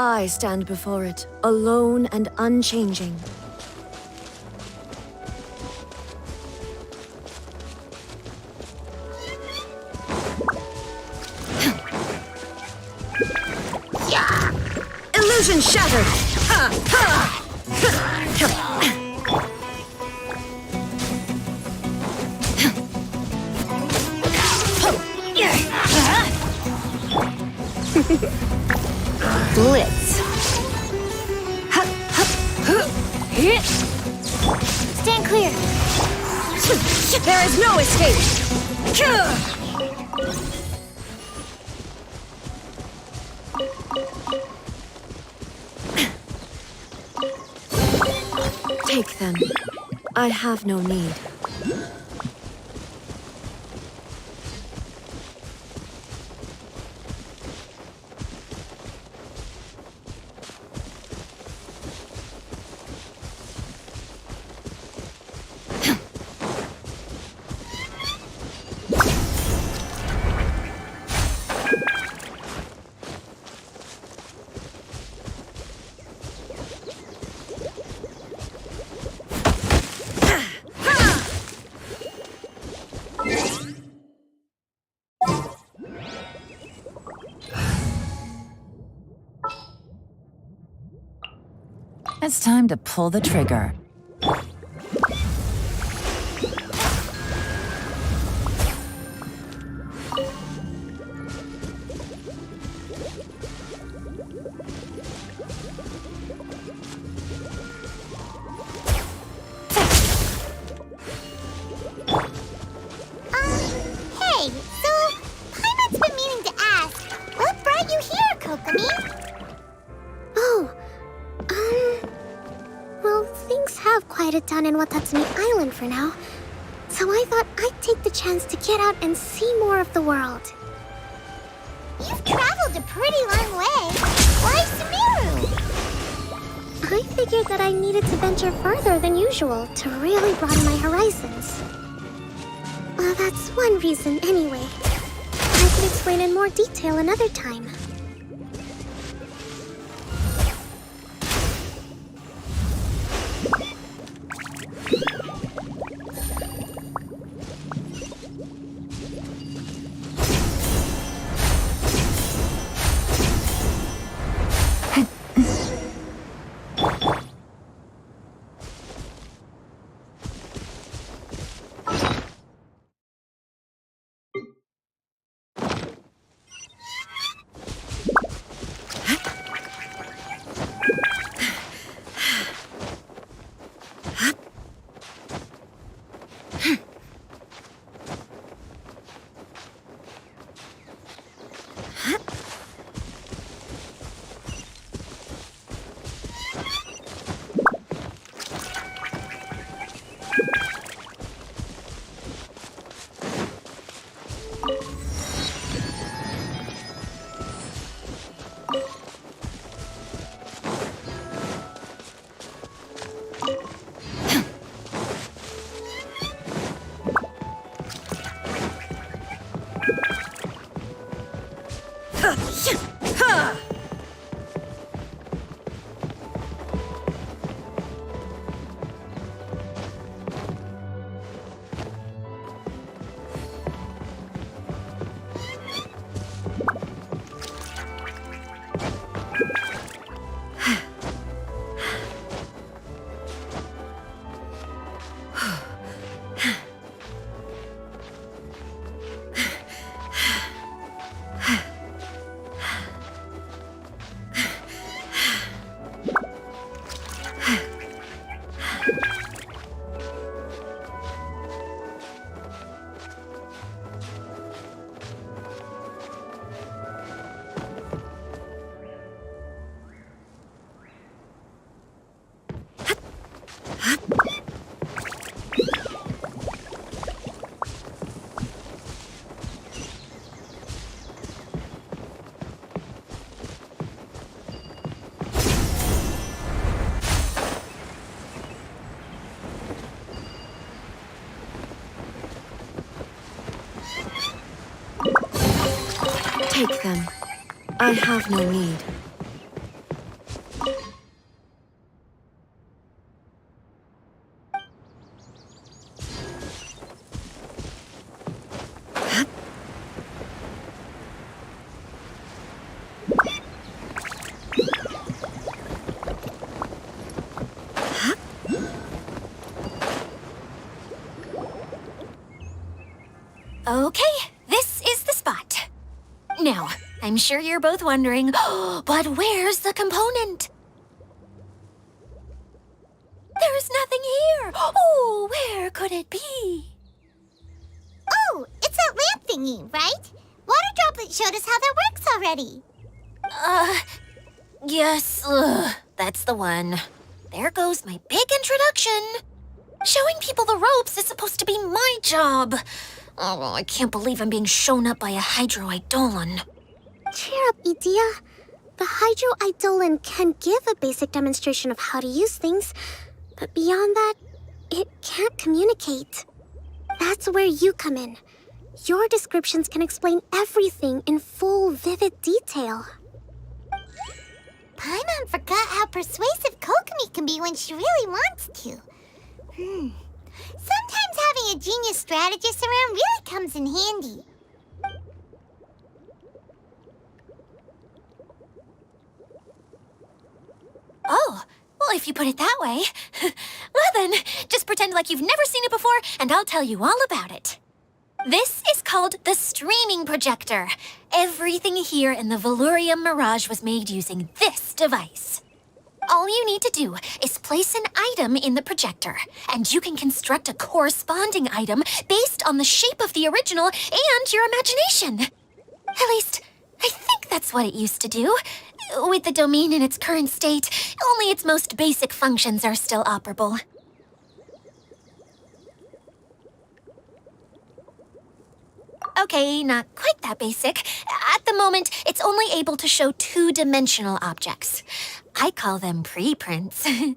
I stand before it, alone and unchanging. Illusion shattered! Ha! Ha! Blitz. Stand clear. There is no escape! Take them. I have no need. It's time to pull the trigger. Hey, so Paimon's been meaning to ask, what brought you here, Kokomi? Oh, well, things have quieted down in Watatsumi Island for now. So I thought I'd take the chance to get out and see more of the world. You've traveled a pretty long way. Why Sumeru? I figured that I needed to venture further than usual to really broaden my horizons. Well, that's one reason anyway. I could explain in more detail another time. Take them. I have no need. Okay, this is the spot. Now, I'm sure you're both wondering, but where's the component? There's nothing here. Oh, where could it be? Oh, it's that lamp thingy, right? Water Droplet showed us how that works already. Yes, that's the one. There goes my big introduction. Showing people the ropes is supposed to be my job. Oh, I can't believe I'm being shown up by a Hydro-Eidolon. Cheer up, Edea. The Hydro-Eidolon can give a basic demonstration of how to use things, but beyond that, it can't communicate. That's where you come in. Your descriptions can explain everything in full, vivid detail. Paimon forgot how persuasive Kokomi can be when she really wants to. Sometimes having a genius strategist around really comes in handy. Oh, well, if you put it that way. Well then, just pretend like you've never seen it before, and I'll tell you all about it. This is called the streaming projector. Everything here in the Valurium Mirage was made using this device. All you need to do is place an item in the projector, and you can construct a corresponding item based on the shape of the original and your imagination. At least, I think that's what it used to do. With the domain in its current state, only its most basic functions are still operable. Okay, not quite that basic. At the moment, it's only able to show two-dimensional objects. I call them preprints. Think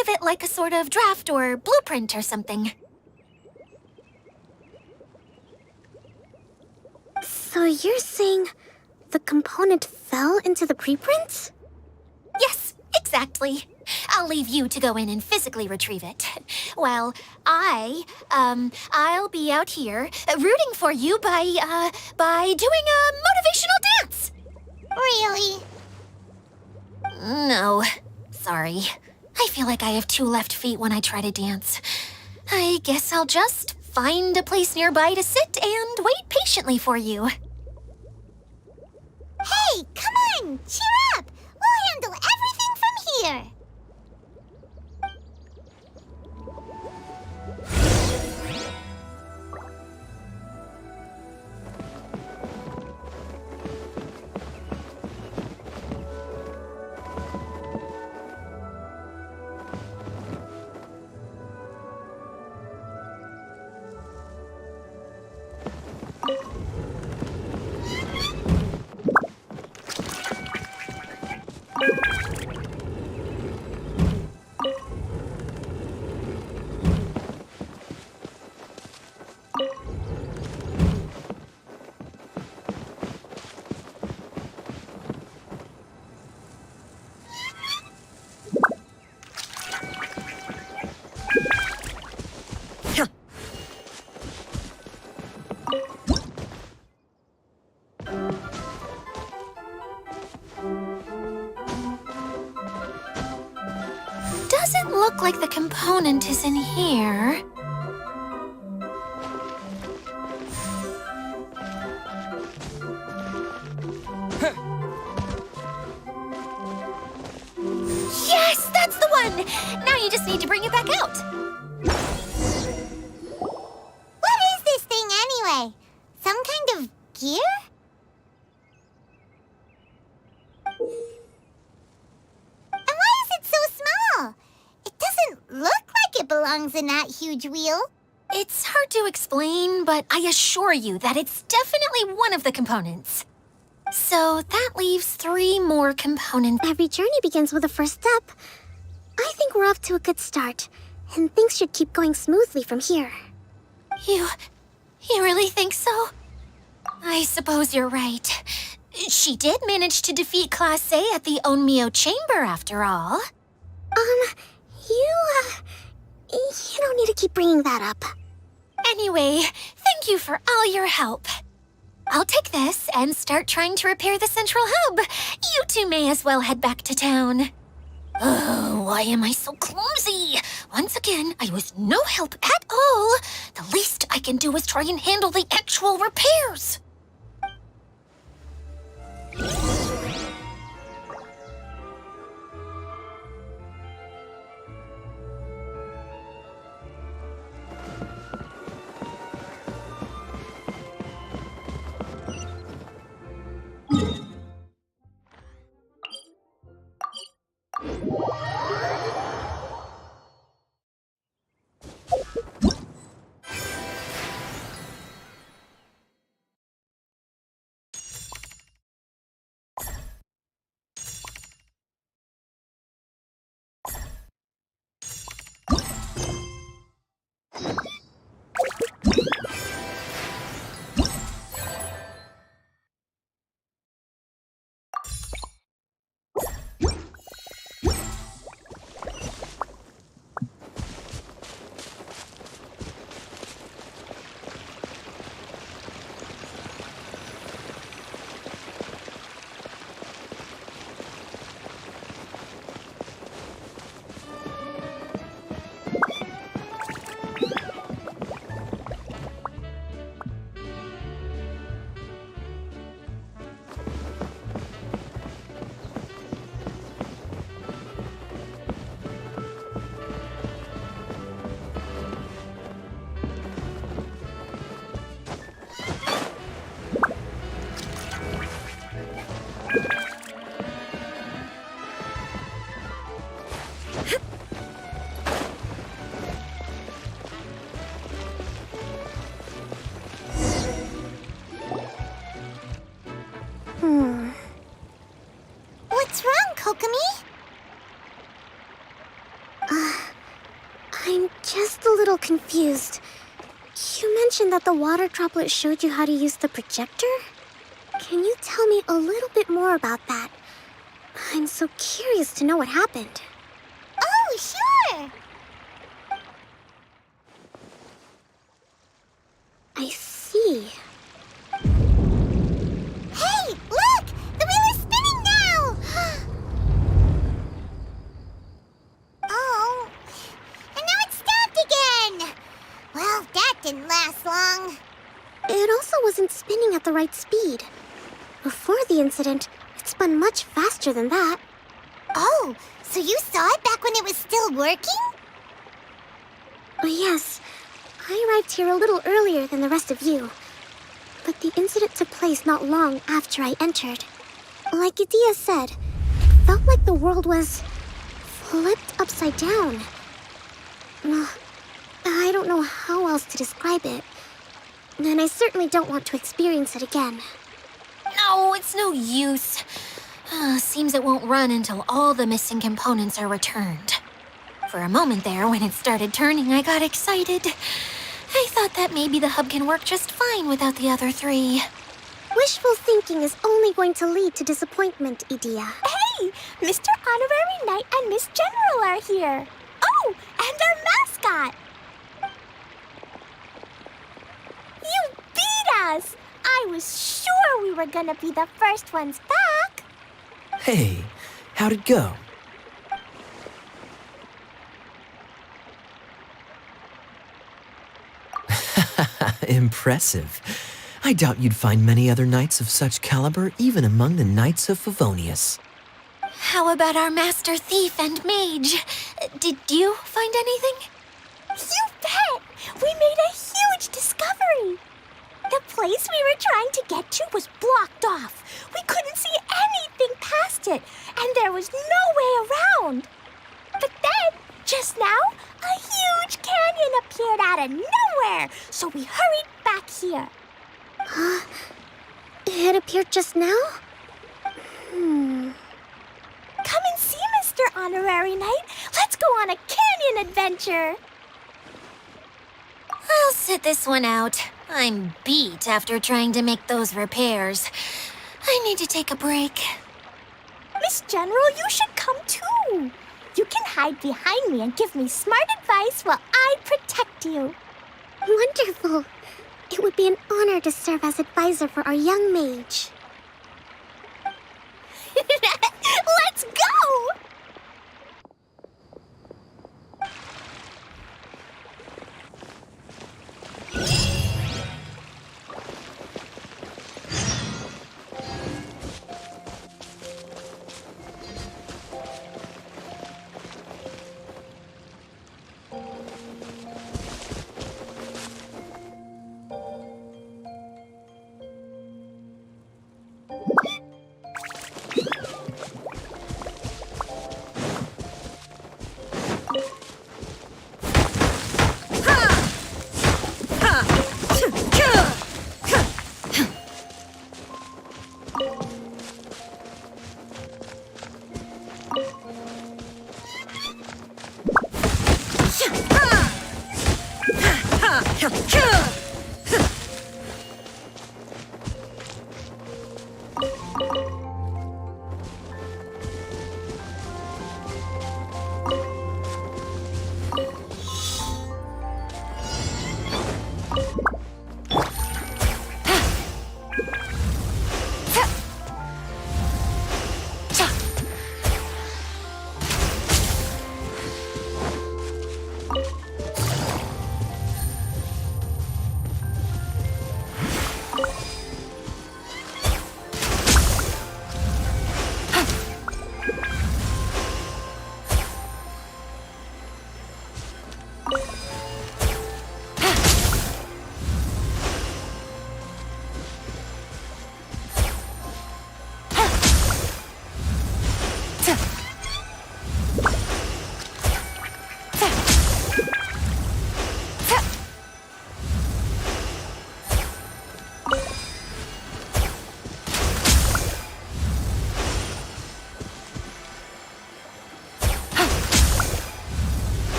of it like a sort of draft or blueprint or something. So you're saying the component fell into the preprints? Yes, exactly. I'll leave you to go in and physically retrieve it. While I'll be out here rooting for you by doing a motivational dance. Really? No, sorry. I feel like I have two left feet when I try to dance. I guess I'll just find a place nearby to sit and wait patiently for you. Hey, come on! Cheer up! We'll handle everything from here! Doesn't look like the component is in here. Yes, that's the one! Now you just need to bring it back out. What is this thing anyway? Some kind of gear? And why is it so small? It doesn't look like it belongs in that huge wheel. It's hard to explain, but I assure you that it's definitely one of the components. So that leaves 3 more components. Every journey begins with a first step. I think we're off to a good start, and things should keep going smoothly from here. You really think so? I suppose you're right. She did manage to defeat Class A at the Onmyo Chamber, after all. You don't need to keep bringing that up. Anyway, thank you for all your help. I'll take this and start trying to repair the central hub. You two may as well head back to town. Oh, why am I so clumsy? Once again, I was no help at all. The least I can do is try and handle the actual repairs. What's wrong, Kokomi? I'm just a little confused. You mentioned that the water droplet showed you how to use the projector? Can you tell me a little bit more about that? I'm so curious to know what happened. Oh, sure! I see. Hey, look! The wheel is spinning now! Oh, and now it's stopped again! Well, that didn't last long. It also wasn't spinning at the right speed. Before the incident, it spun much faster than that. Oh, so you saw it back when it was still working? Yes, I arrived here a little earlier than the rest of you. But the incident took place not long after I entered. Like Idia said, it felt like the world was flipped upside down. I don't know how else to describe it. And I certainly don't want to experience it again. No, it's no use. Seems it won't run until all the missing components are returned. For a moment there, when it started turning, I got excited. I thought that maybe the hub can work just fine without the other three. Wishful thinking is only going to lead to disappointment, Idia. Hey, Mr. Honorary Knight and Miss General are here. Oh, and our mascot. You beat us! I was sure we were gonna be the first ones back. Hey, how'd it go? Impressive. I doubt you'd find many other knights of such caliber even among the Knights of Favonius. How about our master thief and mage? Did you find anything? You bet! We made a huge discovery. The place we were trying to get to was blocked off. We couldn't see anything past it, and there was no way around. But then, just now, a huge canyon appeared out of nowhere, so we hurried back here. It appeared just now? Come and see, Mr. Honorary Knight. Let's go on a canyon adventure. I'll sit this one out. I'm beat after trying to make those repairs. I need to take a break. Miss General, you should come too. You can hide behind me and give me smart advice while I protect you. Wonderful. It would be an honor to serve as advisor for our young mage. Let's go!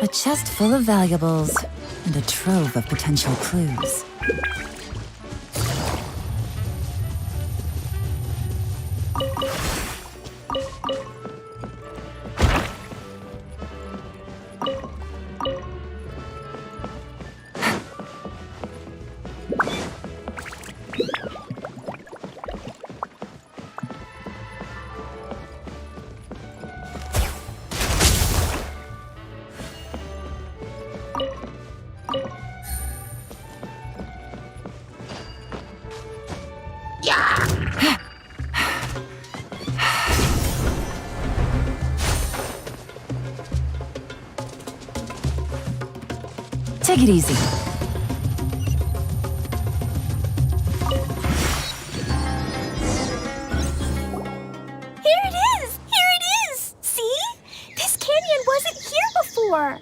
A chest full of valuables and a trove of potential clues. Take it easy. Here it is! Here it is! See? This canyon wasn't here before.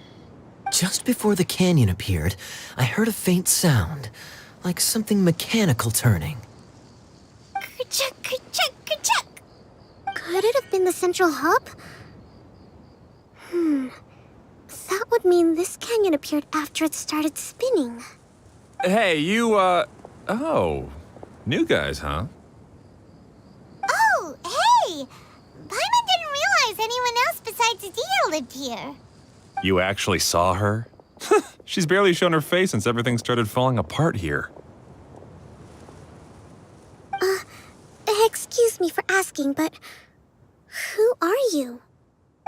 Just before the canyon appeared, I heard a faint sound, like something mechanical turning. Ka-chuck, ka-chuck, ka-chuck. Could it have been the central hub? That would mean this canyon appeared after it started spinning. Hey, oh. New guys, huh? Oh, hey! Paimon didn't realize anyone else besides Adia lived here. You actually saw her? She's barely shown her face since everything started falling apart here. Excuse me for asking, but who are you?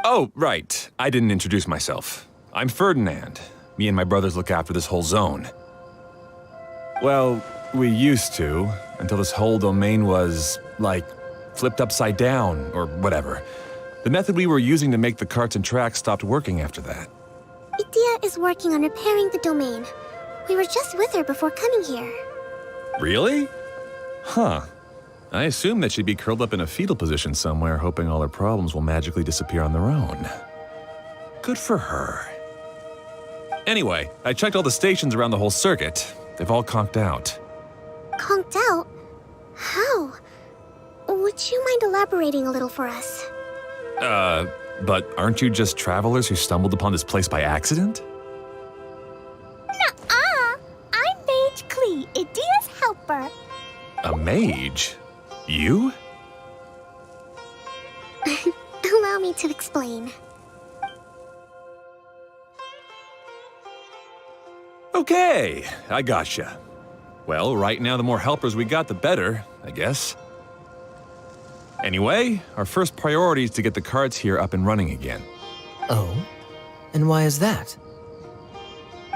Oh, right. I didn't introduce myself. I'm Ferdinand. Me and my brothers look after this whole zone. Well, we used to, until this whole domain was, like, flipped upside down, or whatever. The method we were using to make the carts and tracks stopped working after that. Adia is working on repairing the domain. We were just with her before coming here. Really? Huh. I assume that she'd be curled up in a fetal position somewhere, hoping all her problems will magically disappear on their own. Good for her. Anyway, I checked all the stations around the whole circuit. They've all conked out. Conked out? How? Would you mind elaborating a little for us? But aren't you just travelers who stumbled upon this place by accident? Nuh-uh! I'm Mage Klee, Adia's helper. A mage? You? Allow me to explain. Okay, I gotcha. Well, right now the more helpers we got, the better, I guess. Anyway, our first priority is to get the carts here up and running again. Oh? And why is that?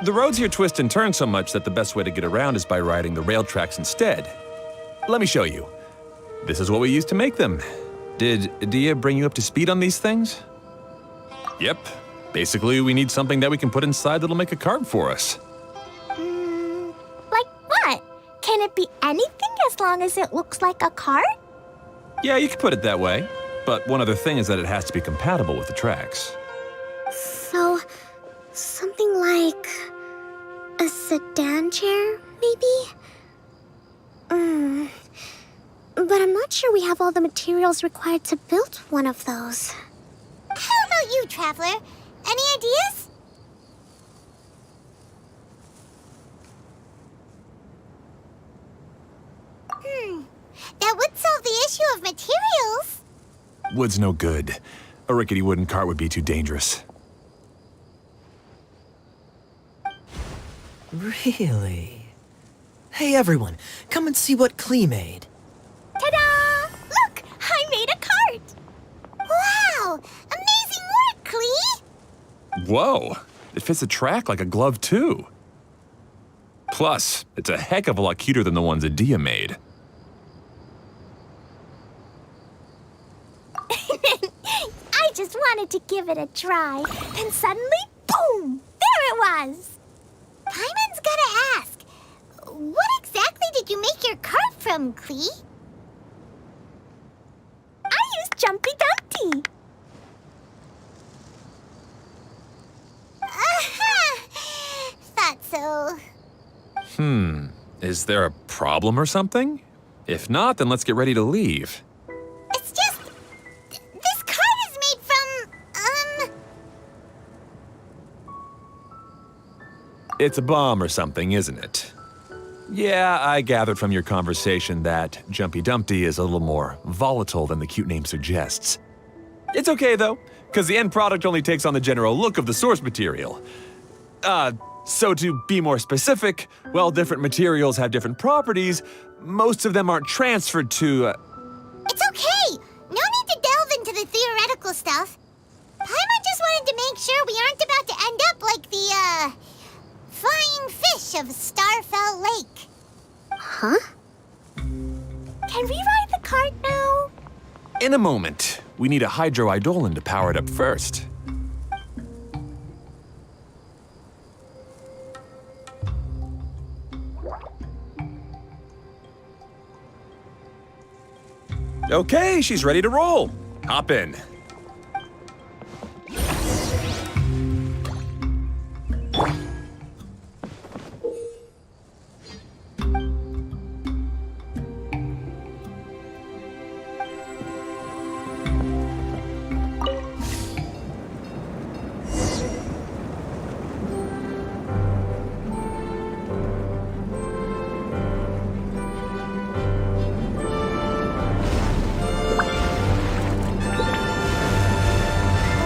The roads here twist and turn so much that the best way to get around is by riding the rail tracks instead. Let me show you. This is what we used to make them. Did Adia bring you up to speed on these things? Yep. Basically, we need something that we can put inside that'll make a cart for us. Like what? Can it be anything as long as it looks like a cart? Yeah, you could put it that way. But one other thing is that it has to be compatible with the tracks. So, something like a sedan chair, maybe? But I'm not sure we have all the materials required to build one of those. How about you, Traveler? Any ideas? That would solve the issue of materials. Wood's no good. A rickety wooden cart would be too dangerous. Really? Hey everyone, come and see what Klee made. Ta-da! Look! I made a cart! Wow! Amazing work, Klee! Whoa! It fits the track like a glove, too. Plus, it's a heck of a lot cuter than the ones Adia made. I just wanted to give it a try. Then suddenly, boom! There it was! Paimon's gotta ask, what exactly did you make your cart from, Klee? I used Jumpy Dumpty. Thought so. Is there a problem or something? If not, then let's get ready to leave. It's just, this cart is made from, It's a bomb or something, isn't it? Yeah, I gathered from your conversation that Jumpy Dumpty is a little more volatile than the cute name suggests. It's okay, though, because the end product only takes on the general look of the source material. So to be more specific, while different materials have different properties, most of them aren't transferred to, It's okay! No need to delve into the theoretical stuff. Paimon just wanted to make sure we aren't about to end up like the, flying fish of Starfell Lake. Huh? Can we ride the cart now? In a moment. We need a hydroidolin to power it up first. Okay, she's ready to roll. Hop in.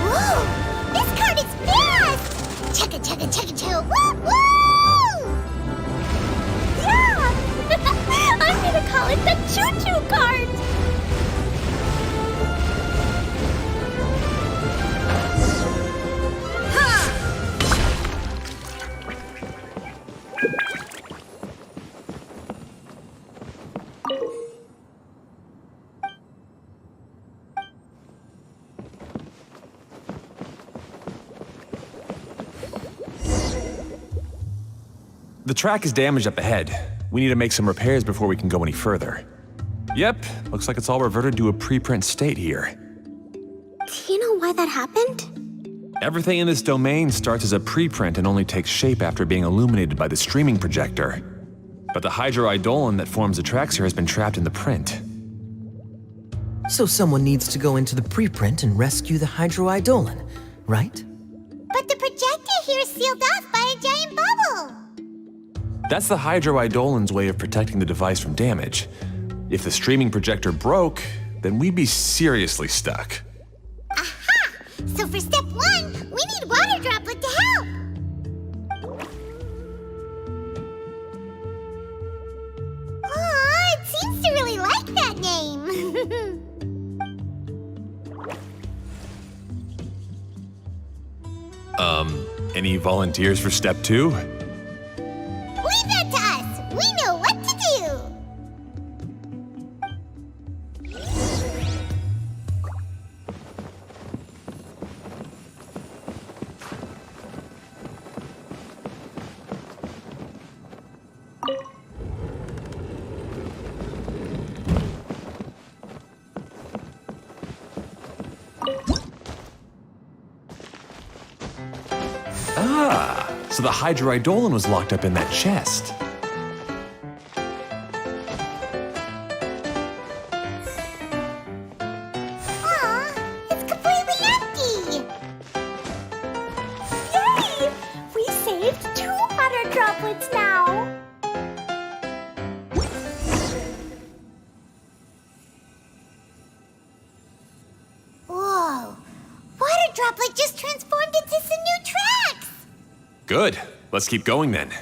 Whoa! This cart is fast! Chugga chugga chugga chugga woo woo! Yeah! I'm gonna call it the choo-choo cart! The track is damaged up ahead. We need to make some repairs before we can go any further. Yep, looks like it's all reverted to a preprint state here. Do you know why that happened? Everything in this domain starts as a preprint and only takes shape after being illuminated by the streaming projector. But the hydroidolin that forms the tracks here has been trapped in the print. So someone needs to go into the preprint and rescue the hydroidolin, right? But the projector here is sealed off by a giant bubble! That's the hydroidolin's way of protecting the device from damage. If the streaming projector broke, then we'd be seriously stuck. Aha! So for step 1, we need Water Droplet to help! Aw, it seems to really like that name! Any volunteers for step 2? Leave that to us! We know what to do! So the hydroidolin was locked up in that chest. Aw, it's completely empty! Yay! We saved 2 water droplets now! Whoa! Water Droplet just transformed into some new tracks! Good. Let's keep going then.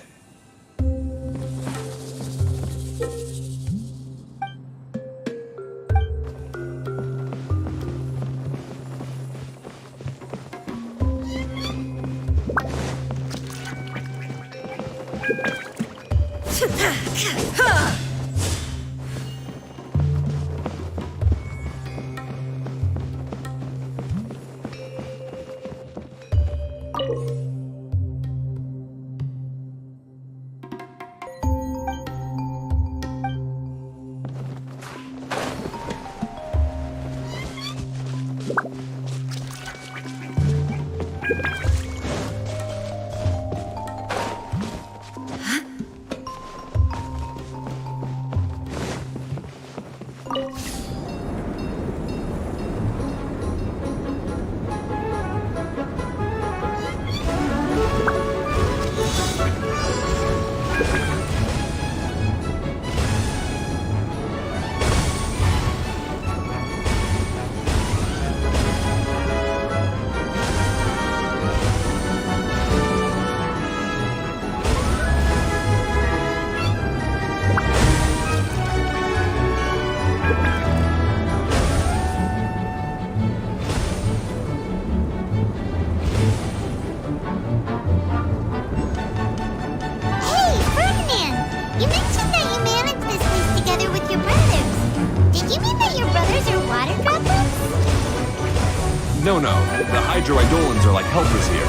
No, the hydroidolans are like helpers here.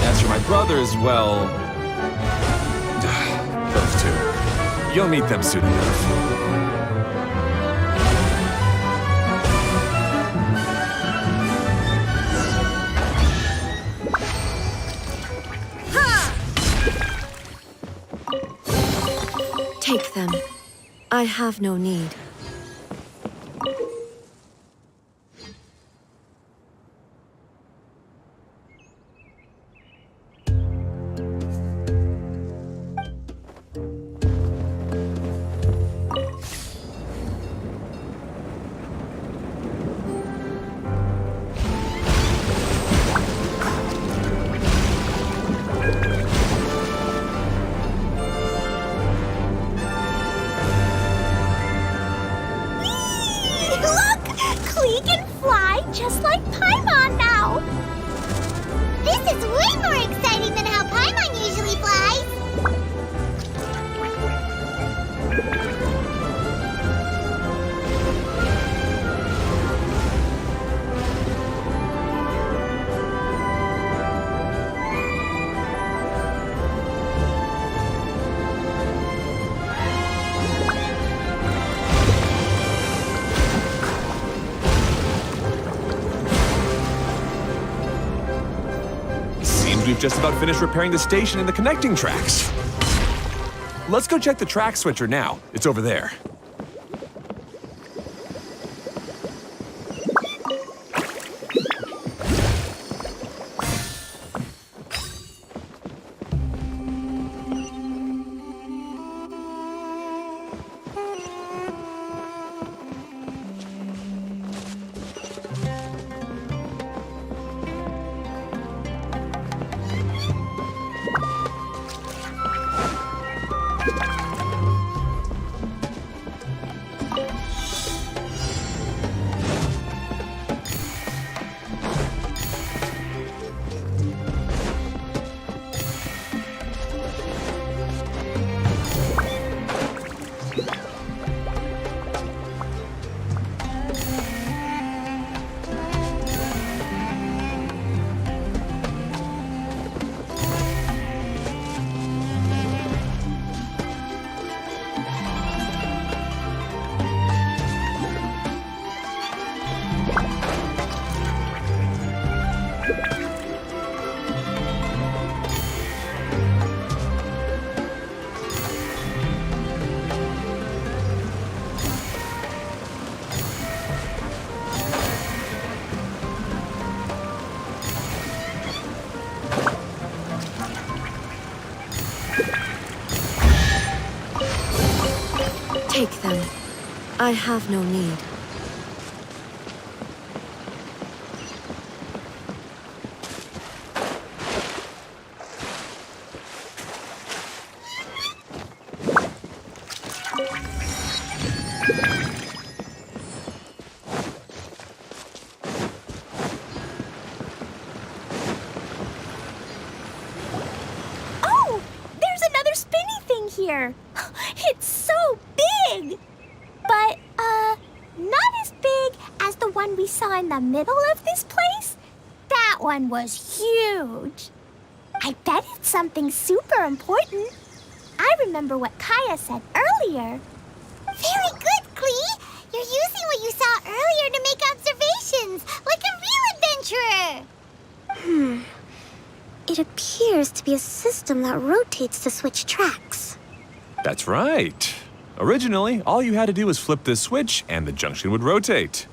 As for my brothers, well... those two. You'll meet them soon enough. Take them. I have no need. Look! Klee can fly just like Paimon now! This is way more exciting than how Paimon usually flies. We've just about finished repairing the station and the connecting tracks. Let's go check the track switcher now. It's over there. Take them. I have no need. Oh! There's another spinny thing here! It's so big! But, not as big as the one we saw in the middle of this place. That one was huge. I bet it's something super important. I remember what Kaya said earlier. Very good, Klee. You're using what you saw earlier to make observations, like a real adventurer. It appears to be a system that rotates to switch tracks. That's right. Originally, all you had to do was flip this switch and the junction would rotate.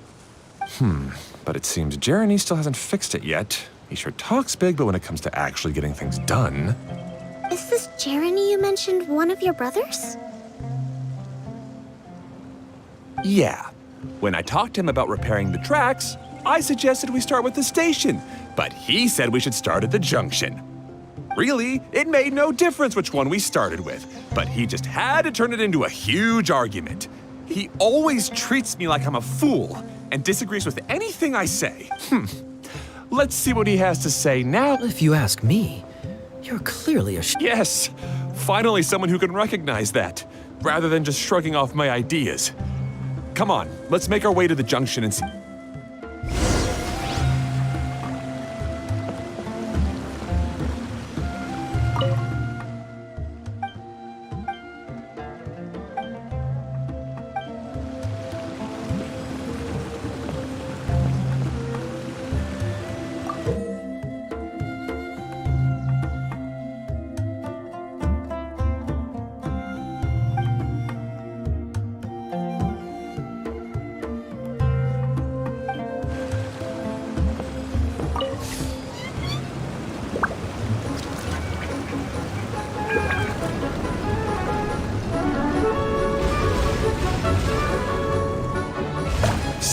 But it seems Jeremy still hasn't fixed it yet. He sure talks big, but when it comes to actually getting things done... Is this Jeremy you mentioned one of your brothers? Yeah. When I talked to him about repairing the tracks, I suggested we start with the station, but he said we should start at the junction. Really, it made no difference which one we started with, but he just had to turn it into a huge argument. He always treats me like I'm a fool and disagrees with anything I say. Let's see what he has to say now. If you ask me, you're clearly a Yes, finally someone who can recognize that, rather than just shrugging off my ideas. Come on, let's make our way to the junction and see.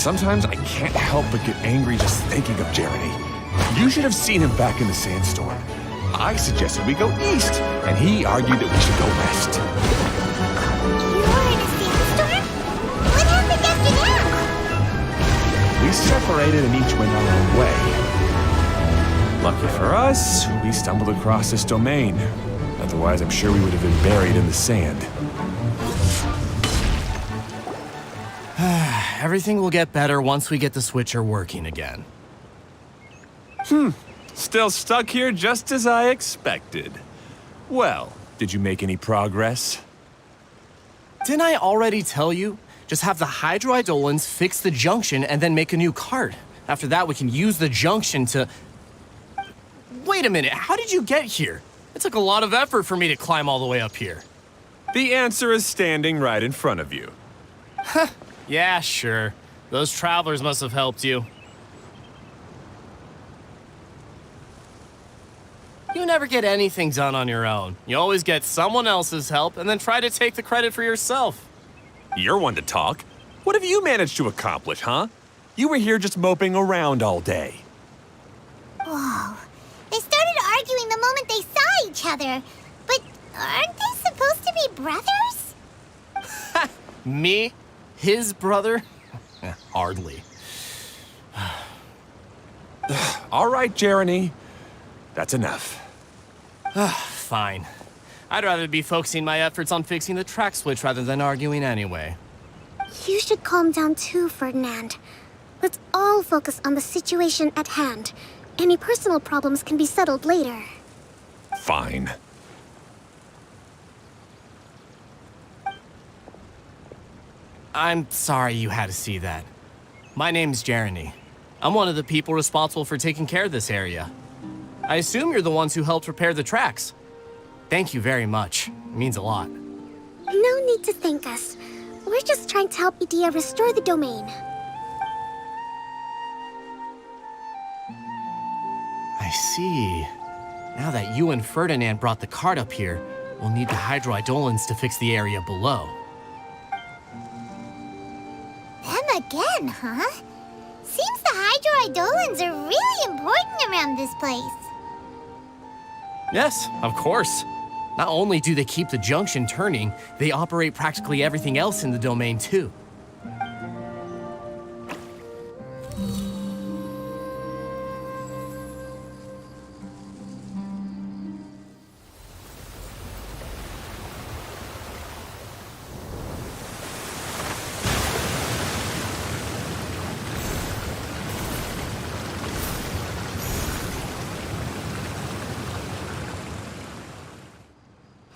Sometimes I can't help but get angry just thinking of Jeremy. You should have seen him back in the sandstorm. I suggested we go east, and he argued that we should go west. You were in a sandstorm? What happened after that? We separated and each went our own way. Lucky for us, we stumbled across this domain. Otherwise, I'm sure we would have been buried in the sand. Everything will get better once we get the switcher working again. Still stuck here just as I expected. Well, did you make any progress? Didn't I already tell you? Just have the hydroidolins fix the junction and then make a new cart. After that, we can use the junction to... Wait a minute, how did you get here? It took a lot of effort for me to climb all the way up here. The answer is standing right in front of you. Yeah, sure. Those travelers must have helped you. You never get anything done on your own. You always get someone else's help and then try to take the credit for yourself. You're one to talk. What have you managed to accomplish, huh? You were here just moping around all day. Whoa. They started arguing the moment they saw each other. But aren't they supposed to be brothers? Me? His brother? Hardly. All right, Jeremy. That's enough. Fine. I'd rather be focusing my efforts on fixing the track switch rather than arguing anyway. You should calm down too, Ferdinand. Let's all focus on the situation at hand. Any personal problems can be settled later. Fine. I'm sorry you had to see that. My name's Jeremy. I'm one of the people responsible for taking care of this area. I assume you're the ones who helped repair the tracks. Thank you very much. It means a lot. No need to thank us. We're just trying to help Edea restore the domain. I see. Now that you and Ferdinand brought the cart up here, we'll need the hydroidolins to fix the area below. Them again, huh? Seems the hydroidolins are really important around this place. Yes, of course. Not only do they keep the junction turning, they operate practically everything else in the domain too.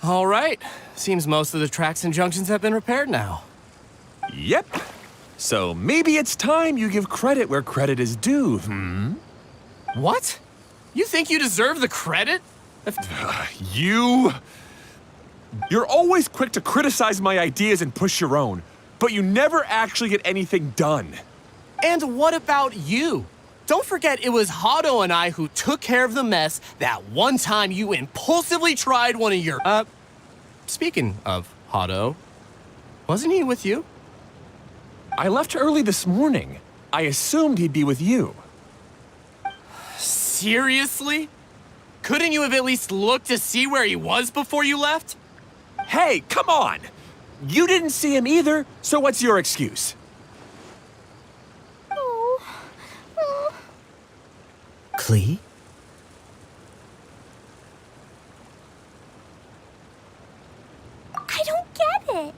All right. Seems most of the tracks and junctions have been repaired now. Yep. So maybe it's time you give credit where credit is due, What? You think you deserve the credit? You're always quick to criticize my ideas and push your own, but you never actually get anything done. And what about you? Don't forget it was Hado and I who took care of the mess that one time you impulsively tried one of your, speaking of Hado, wasn't he with you? I left early this morning. I assumed he'd be with you. Seriously? Couldn't you have at least looked to see where he was before you left? Hey, come on! You didn't see him either, so what's your excuse? Klee? I don't get it.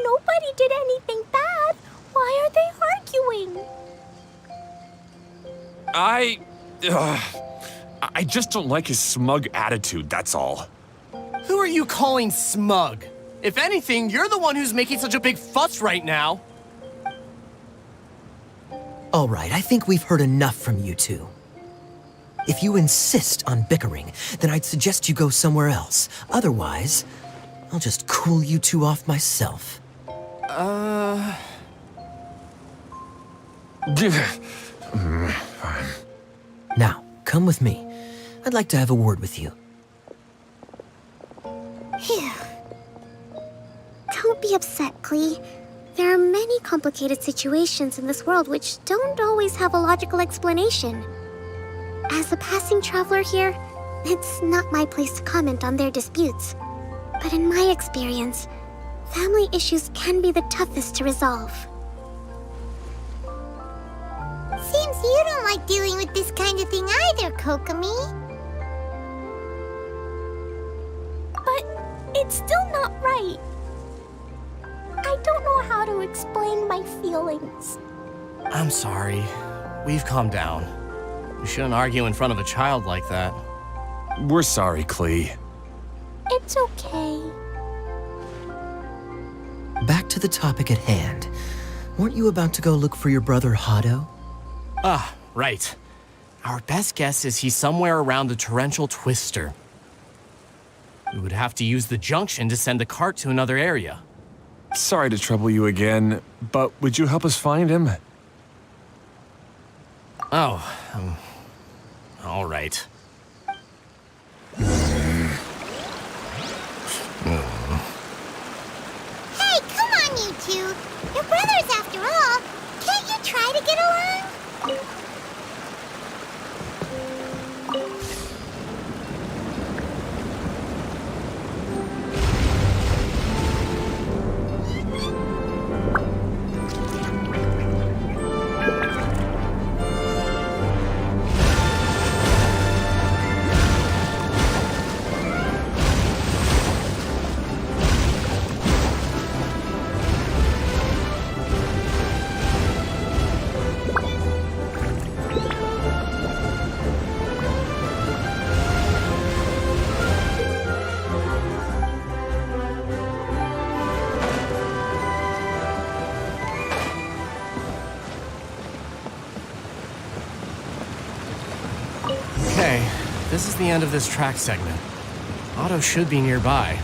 Nobody did anything bad. Why are they arguing? I just don't like his smug attitude, that's all. Who are you calling smug? If anything, you're the one who's making such a big fuss right now. All right, I think we've heard enough from you two. If you insist on bickering, then I'd suggest you go somewhere else. Otherwise, I'll just cool you two off myself. Fine. Now, come with me. I'd like to have a word with you. Phew. Don't Don't be upset, Klee. There are many complicated situations in this world which don't always have a logical explanation. As a passing traveler here, it's not my place to comment on their disputes. But in my experience, family issues can be the toughest to resolve. Seems you don't like dealing with this kind of thing either, Kokomi. But it's still not right. I don't know how to explain my feelings. I'm sorry. We've calmed down. You shouldn't argue in front of a child like that. We're sorry, Klee. It's okay. Back to the topic at hand. Weren't you about to go look for your brother Hado? Ah, right. Our best guess is he's somewhere around the torrential twister. We would have to use the junction to send the cart to another area. Sorry to trouble you again, but would you help us find him? Oh, all right. Hey, come on, you two. You're brothers after all. Can't you try to get along? Okay, this is the end of this track segment. Otto should be nearby.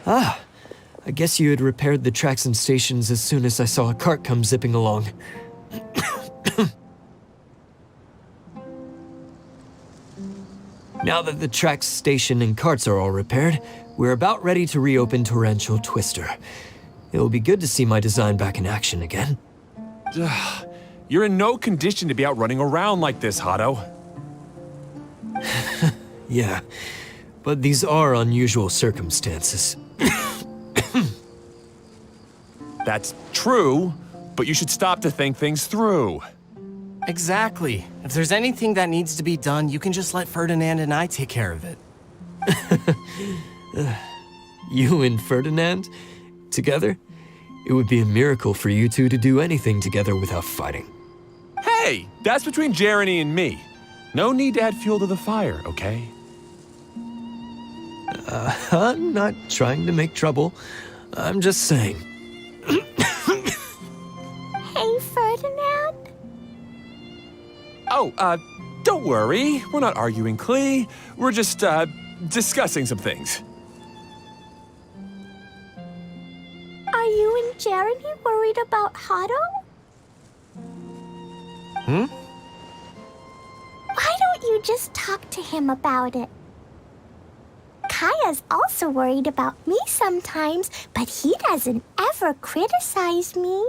Ah, I guess you had repaired the tracks and stations as soon as I saw a cart come zipping along. Now that the tracks, station, and carts are all repaired, we're about ready to reopen Torrential Twister. It'll be good to see my design back in action again. You're in no condition to be out running around like this, Hado. Yeah, but these are unusual circumstances. That's true, but you should stop to think things through. Exactly. If there's anything that needs to be done, you can just let Ferdinand and I take care of it. You and Ferdinand? Together? It would be a miracle for you two to do anything together without fighting. Hey, that's between Jeremy and me. No need to add fuel to the fire, okay? I'm not trying to make trouble. I'm just saying. Hey, Ferdinand? Oh, don't worry. We're not arguing, Klee. We're just, discussing some things. Are you Jeremy worried about Hado? Hmm? Why don't you just talk to him about it? Kaya's also worried about me sometimes, but he doesn't ever criticize me.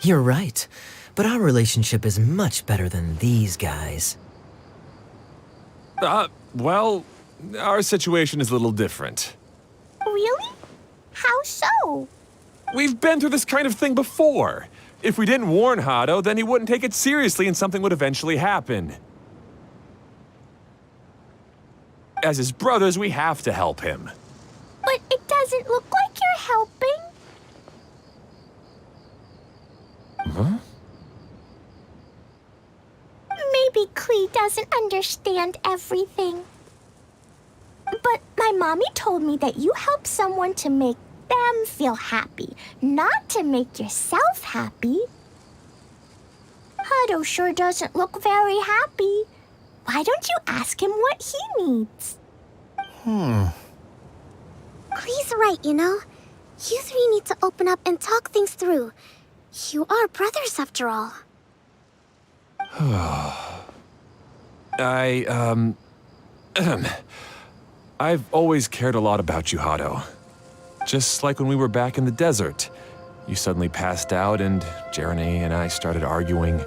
You're right, but our relationship is much better than these guys. Well, our situation is a little different. Really? How so? We've been through this kind of thing before. If we didn't warn Hado, then he wouldn't take it seriously and something would eventually happen. As his brothers, we have to help him. But it doesn't look like you're helping. Huh? Maybe Klee doesn't understand everything. But my mommy told me that you help someone to make them feel happy, not to make yourself happy. Hado sure doesn't look very happy. Why don't you ask him what he needs? Klee's right, you know. You three need to open up and talk things through. You are brothers after all. I've always cared a lot about you, Hado. Just like when we were back in the desert. You suddenly passed out and Jeremy and I started arguing.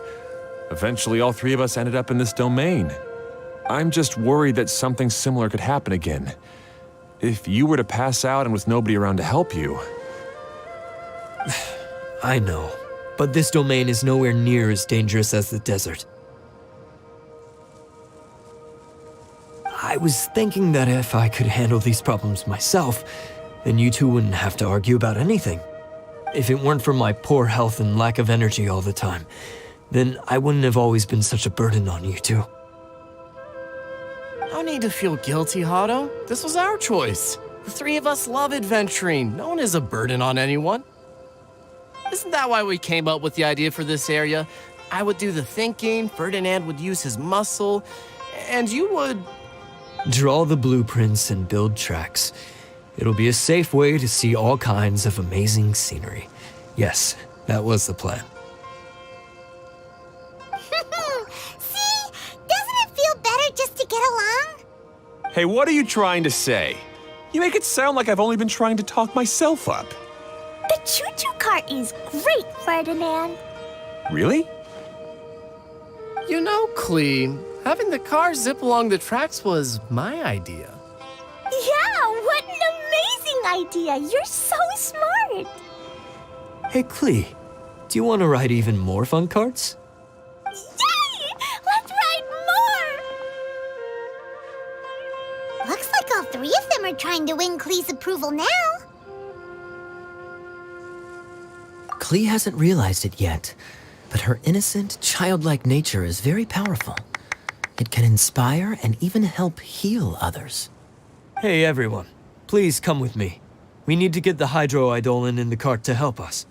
Eventually, all three of us ended up in this domain. I'm just worried that something similar could happen again. If you were to pass out and with nobody around to help you... I know, but this domain is nowhere near as dangerous as the desert. I was thinking that if I could handle these problems myself, then you two wouldn't have to argue about anything. If it weren't for my poor health and lack of energy all the time, then I wouldn't have always been such a burden on you two. No need to feel guilty, Hado. This was our choice. The three of us love adventuring. No one is a burden on anyone. Isn't that why we came up with the idea for this area? I would do the thinking, Ferdinand would use his muscle, and you would... Draw the blueprints and build tracks. It'll be a safe way to see all kinds of amazing scenery. Yes, that was the plan. See? Doesn't it feel better just to get along? Hey, what are you trying to say? You make it sound like I've only been trying to talk myself up. The choo-choo cart is great, Ferdinand. Really? You know, Klee, having the car zip along the tracks was my idea. Yeah, what an amazing idea. You're so smart. Hey, Klee, do you want to ride even more fun carts? Yay! Let's ride more! Looks like all three of them are trying to win Klee's approval now. Klee hasn't realized it yet, but her innocent, childlike nature is very powerful. It can inspire and even help heal others. Hey everyone, please come with me. We need to get the Hydro Eidolon in the cart to help us.